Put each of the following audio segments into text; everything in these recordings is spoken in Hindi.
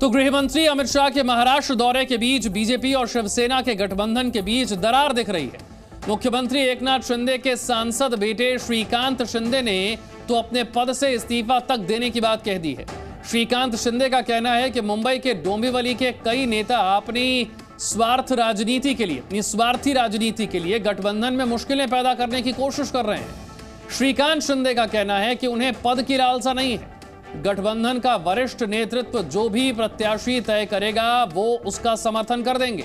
तो गृह मंत्री अमित शाह के महाराष्ट्र दौरे के बीच बीजेपी और शिवसेना के गठबंधन के बीच दरार दिख रही है। मुख्यमंत्री एकनाथ शिंदे के सांसद बेटे श्रीकांत शिंदे ने तो अपने पद से इस्तीफा तक देने की बात कह दी है। श्रीकांत शिंदे का कहना है कि मुंबई के डोंबिवली के कई नेता अपनी स्वार्थी राजनीति के लिए गठबंधन में मुश्किलें पैदा करने की कोशिश कर रहे हैं। श्रीकांत शिंदे का कहना है कि उन्हें पद की लालसा नहीं है। गठबंधन का वरिष्ठ नेतृत्व जो भी प्रत्याशी तय करेगा वो उसका समर्थन कर देंगे।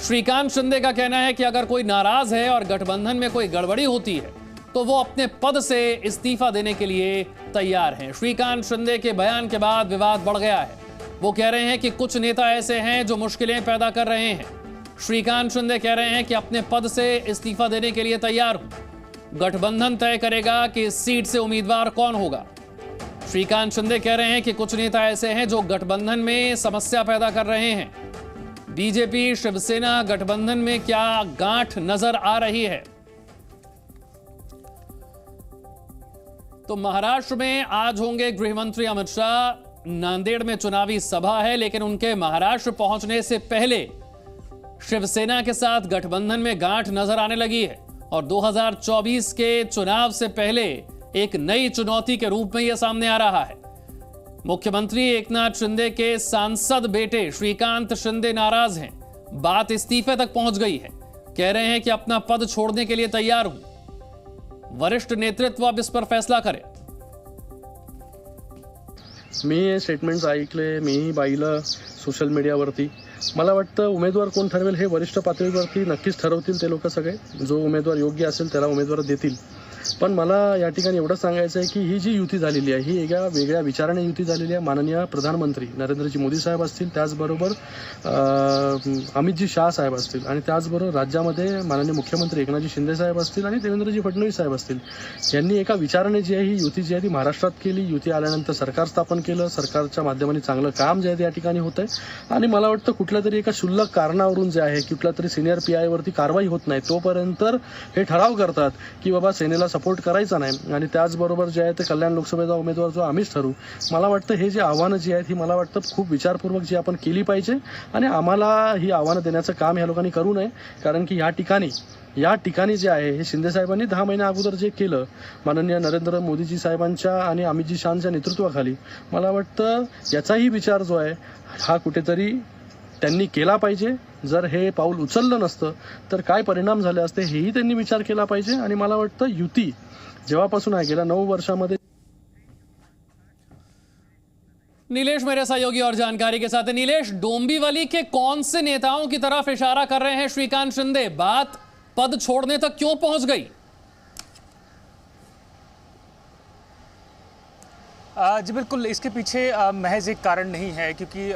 श्रीकांत शिंदे का कहना है कि अगर कोई नाराज है और गठबंधन में कोई गड़बड़ी होती है तो वो अपने पद से इस्तीफा देने के लिए तैयार हैं। श्रीकांत शिंदे के बयान के बाद विवाद बढ़ गया है। वो कह रहे हैं कि कुछ नेता ऐसे हैं जो मुश्किलें पैदा कर रहे हैं। श्रीकांत शिंदे कह रहे हैं कि अपने पद से इस्तीफा देने के लिए तैयार हूं। गठबंधन तय करेगा कि इस सीट से उम्मीदवार कौन होगा। श्रीकांत शिंदे कह रहे हैं कि कुछ नेता ऐसे हैं जो गठबंधन में समस्या पैदा कर रहे हैं। बीजेपी शिवसेना गठबंधन में क्या गांठ नजर आ रही है? तो महाराष्ट्र में आज होंगे गृह मंत्री अमित शाह। नांदेड़ में चुनावी सभा है, लेकिन उनके महाराष्ट्र पहुंचने से पहले शिवसेना के साथ गठबंधन में गांठ नजर आने लगी है और 2024 के चुनाव से पहले एक नई चुनौती के रूप में यह सामने आ रहा है। मुख्यमंत्री एकनाथ शिंदे के सांसद बेटे श्रीकांत शिंदे नाराज हैं। बात इस्तीफे तक पहुंच गई है। कह रहे हैं कि अपना पद छोड़ने के लिए तैयार हूं। वरिष्ठ नेतृत्व अब इस पर फैसला करे। मी हे स्टेटमेंट्स ऐकले, मीही पाहिलं सोशल मीडियावरती। मला वाटतं उमेदवार कोण ठरवेल हे वरिष्ठ पातळीवरती नक्कीच ठरवतील ते लोक सगळे। जो उमेदवार योग्य असेल त्याला उमेदवार देतील। पण मला या ठिकाणी एवढं सांगायचं आहे की ही जी युती झालेली आहे ही एका वेगळ्या विचाराने युती झालेली आहे। माननीय प्रधानमंत्री नरेंद्रजी मोदी साहेब असतील, त्याचबरोबर अमितजी शाह साहेब असतील आणि त्याचबरोबर राज्यामध्ये माननीय मुख्यमंत्री एकनाथजी शिंदे साहेब असतील आणि देवेंद्रजी फडणवीस साहेब असतील, यांनी एका विचाराने जी आहे ही युती जी आहे ती महाराष्ट्रात केली। युती आल्यानंतर सरकार स्थापन केलं। सरकारच्या माध्यमाने चांगलं काम जे आहे या ठिकाणी होत आहे आणि मला वाटतं कुठल्या तरी एका क्षुल्लक कारणावरून जे आहे कुठल्या तरी सिनियर पीआय वरती कारवाई होत नाही तोपर्यंत हे ठराव करतात की बाबा सेनेला सपोर्ट करायचा नाही आणि त्याचबरोबर जे आहे ते कल्याण लोकसभेचा उमेदवार जो आम्हीच ठरू। मला वाटतं हे जे आव्हानं जी आहेत ही मला वाटतं खूप विचारपूर्वक जी आपण केली पाहिजे आणि आम्हाला ही आव्हानं देण्याचं काम या लोकांनी करू नये। कारण की या ठिकाणी जे आहे हे शिंदे साहेबांनी 10 महिन्या अगोदर जे केलं माननीय नरेंद्र मोदीजी साहेबांच्या आणि अमितजी शाहच्या नेतृत्वाखाली, मला वाटतं याचाही विचार जो आहे हा कुठेतरी त्यांनी केला पाहिजे। जर हे पाऊल उचललं नसतं तर काय परिणाम झाले असते हेही त्यांनी विचार केला पाहिजे। आणि मला वाटतं युती जेव्हापासून आहे गेल्या 9 वर्षामध्ये। नीलेश मेरे सहयोगी और जानकारी के साथ है। नीलेश, डोंबिवली के कौन से नेताओं की तरफ इशारा कर रहे हैं श्रीकांत शिंदे? बात पद छोड़ने तक क्यों पहुंच गई? जी बिल्कुल, इसके पीछे महज एक कारण नहीं है, क्योंकि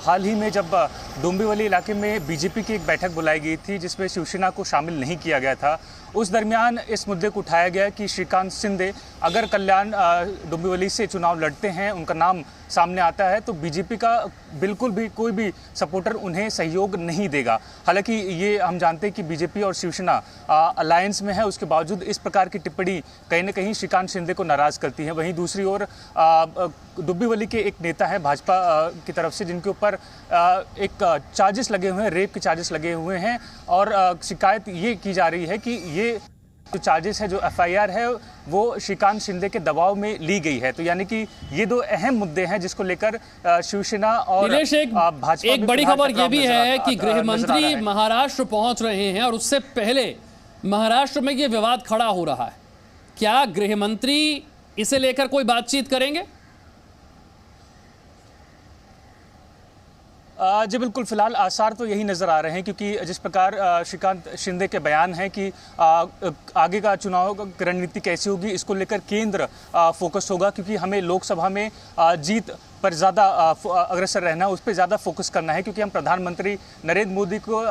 हाल ही में जब डोंबिवली इलाके में बीजेपी की एक बैठक बुलाई गई थी जिसमें शिवसेना को शामिल नहीं किया गया था, उस दरमियान इस मुद्दे को उठाया गया कि श्रीकांत शिंदे अगर कल्याण डोंबिवली से चुनाव लड़ते हैं, उनका नाम सामने आता है, तो बीजेपी का बिल्कुल भी कोई भी सपोर्टर उन्हें सहयोग नहीं देगा। हालांकि ये हम जानते हैं कि बीजेपी और शिवसेना अलायंस में है, उसके बावजूद इस प्रकार की टिप्पणी कहीं न कहीं श्रीकांत शिंदे को नाराज़ करती है। वहीं दूसरी ओर डोंबिवली के एक नेता है भाजपा की तरफ से, जिनके ऊपर एक चार्जेस लगे हुए हैं, रेप के चार्जेस लगे हुए हैं और शिकायत ये की जा रही है कि ये जो चार्जेस है, जो एफआईआर है, वो श्रीकांत शिंदे के दबाव में ली गई है। तो यानी कि ये दो अहम मुद्दे हैं जिसको लेकर शिवसेना और भाजपा। एक बड़ी खबर ये भी है कि गृह मंत्री महाराष्ट्र पहुंच रहे हैं और उससे पहले महाराष्ट्र में ये विवाद खड़ा हो रहा है। क्या गृह मंत्री इसे लेकर कोई बातचीत करेंगे? जी बिल्कुल, फिलहाल आसार तो यही नज़र आ रहे हैं, क्योंकि जिस प्रकार श्रीकांत शिंदे के बयान है कि आगे का चुनाव रणनीति कैसी होगी, इसको लेकर केंद्र फोकस होगा, क्योंकि हमें लोकसभा में जीत पर ज़्यादा अग्रसर रहना है, उस पर ज़्यादा फोकस करना है, क्योंकि हम प्रधानमंत्री नरेंद्र मोदी को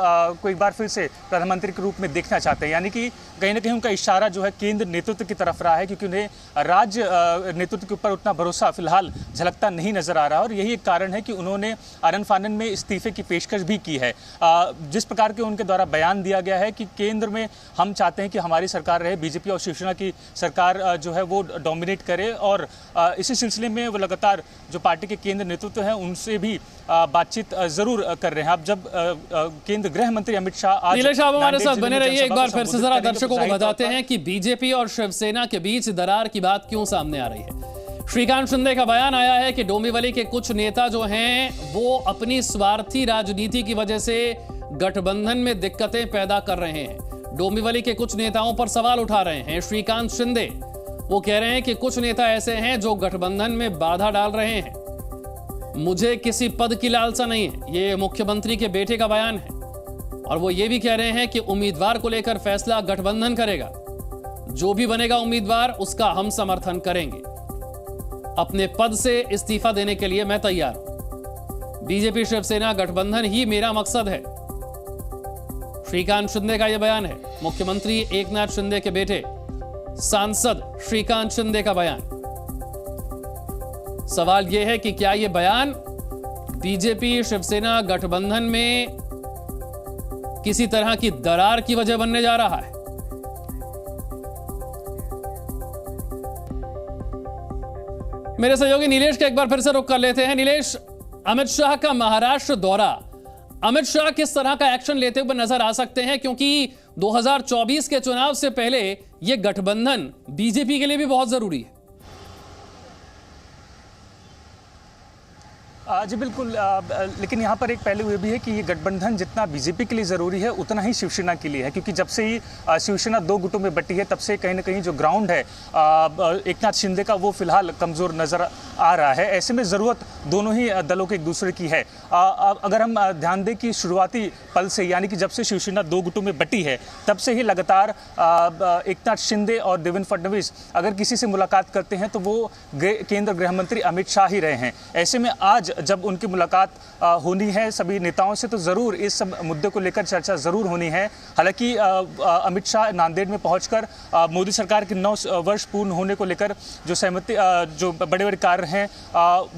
एक बार फिर से प्रधानमंत्री के रूप में देखना चाहते हैं। यानी कि कहीं ना कहीं उनका इशारा जो है केंद्र नेतृत्व की तरफ रहा है, क्योंकि उन्हें राज्य नेतृत्व के ऊपर उतना भरोसा फिलहाल झलकता नहीं नजर आ रहा। और यही एक कारण है कि उन्होंने आनन फानन में इस्तीफे की पेशकश भी की है। जिस प्रकार के उनके द्वारा बयान दिया गया है कि केंद्र में हम चाहते हैं कि हमारी सरकार रहे, बीजेपी और शिवसेना की सरकार जो है वो डोमिनेट करे, और इसी सिलसिले में वो लगातार जो पार्टी पार्टी के केंद्र नेतृत्व है उनसे भी बातचीत जरूर कर रहे हैं। अब जब केंद्र गृह मंत्री अमित शाह आज नीलेश आप हमारे साथ बने रहिए, एक बार फिर से संबोधित जरा करेंगे, दर्शकों तो को जाहिर बताते तौर पर हैं कि बीजेपी और शिवसेना के बीच दरार की बात क्यों सामने आ रही है। श्रीकांत शिंदे का बयान आया है कि डोंबिवली के कुछ नेता जो हैं वो अपनी स्वार्थी राजनीति की वजह से गठबंधन में दिक्कतें पैदा कर रहे हैं। डोंबिवली के कुछ नेताओं पर सवाल उठा रहे हैं श्रीकांत शिंदे। वो कह रहे हैं कि कुछ नेता ऐसे हैं जो गठबंधन में बाधा डाल रहे हैं। मुझे किसी पद की लालसा नहीं है, ये मुख्यमंत्री के बेटे का बयान है। और वो ये भी कह रहे हैं कि उम्मीदवार को लेकर फैसला गठबंधन करेगा। जो भी बनेगा उम्मीदवार उसका हम समर्थन करेंगे। अपने पद से इस्तीफा देने के लिए मैं तैयार हूं। बीजेपी शिवसेना गठबंधन ही मेरा मकसद है। श्रीकांत शिंदे का यह बयान है। मुख्यमंत्री एकनाथ शिंदे के बेटे सांसद श्रीकांत शिंदे का बयान। सवाल यह है कि क्या यह बयान बीजेपी शिवसेना गठबंधन में किसी तरह की दरार की वजह बनने जा रहा है? मेरे सहयोगी नीलेश का एक बार फिर से रुख कर लेते हैं। नीलेश, अमित शाह का महाराष्ट्र दौरा, अमित शाह किस तरह का एक्शन लेते हुए नजर आ सकते हैं? क्योंकि 2024 के चुनाव से पहले यह गठबंधन बीजेपी के लिए भी बहुत जरूरी है। जी बिल्कुल, लेकिन यहाँ पर एक पहलू ये भी है कि ये गठबंधन जितना बीजेपी के लिए ज़रूरी है उतना ही शिवसेना के लिए है, क्योंकि जब से ही शिवसेना दो गुटों में बटी है तब से कहीं ना कहीं जो ग्राउंड है एकनाथ शिंदे का वो फिलहाल कमज़ोर नज़र आ रहा है। ऐसे में ज़रूरत दोनों ही दलों के एक दूसरे की है। अगर हम ध्यान दें कि शुरुआती पल से, यानी कि जब से शिवसेना दो गुटों में बटी है तब से ही लगातार एकनाथ शिंदे और देवेंद्र फडणवीस अगर किसी से मुलाकात करते हैं तो वो केंद्र गृह मंत्री अमित शाह ही रहे हैं। ऐसे में आज जब उनकी मुलाकात होनी है सभी नेताओं से तो ज़रूर इस सब मुद्दे को लेकर चर्चा ज़रूर होनी है। हालांकि अमित शाह नांदेड़ में पहुंचकर मोदी सरकार के 9 वर्ष पूर्ण होने को लेकर जो सहमति जो बड़े बड़े कार्य हैं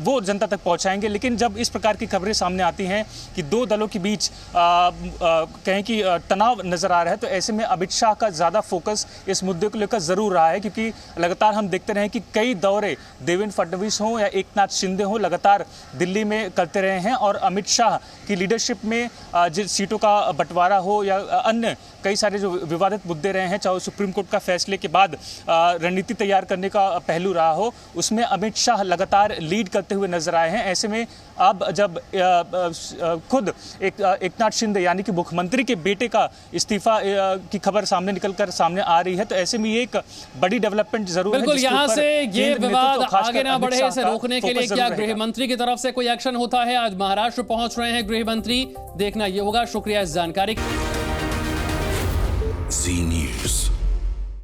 वो जनता तक पहुंचाएंगे। लेकिन जब इस प्रकार की खबरें सामने आती हैं कि दो दलों के बीच कहें कि तनाव नज़र आ रहा है, तो ऐसे में अमित शाह का ज़्यादा फोकस इस मुद्दे को लेकर ज़रूर रहा है, क्योंकि लगातार हम देखते रहे कि कई दौरे देवेंद्र फडणवीस हों या एकनाथ शिंदे हों लगातार दिल्ली में करते रहे हैं। और अमित शाह की लीडरशिप में जिन सीटों का बंटवारा हो या अन्य कई सारे जो विवादित मुद्दे रहे हैं, चाहे सुप्रीम कोर्ट का फैसले के बाद रणनीति तैयार करने का पहलू रहा हो, उसमें अमित शाह लगातार लीड करते हुए नजर आए हैं। ऐसे में अब जब खुद एकनाथ शिंदे यानी कि मुख्यमंत्री के बेटे का इस्तीफा की खबर सामने निकलकर सामने आ रही है, तो ऐसे में ये एक बड़ी डेवलपमेंट जरूर है। बिल्कुल, यहाँ से ये विवाद आगे ना बढ़े, इसे रोकने के लिए क्या गृह मंत्री की तरफ से कोई एक्शन होता है? आज महाराष्ट्र पहुंच रहे हैं गृह मंत्री, देखना ये होगा। शुक्रिया इस जानकारी। Zee News.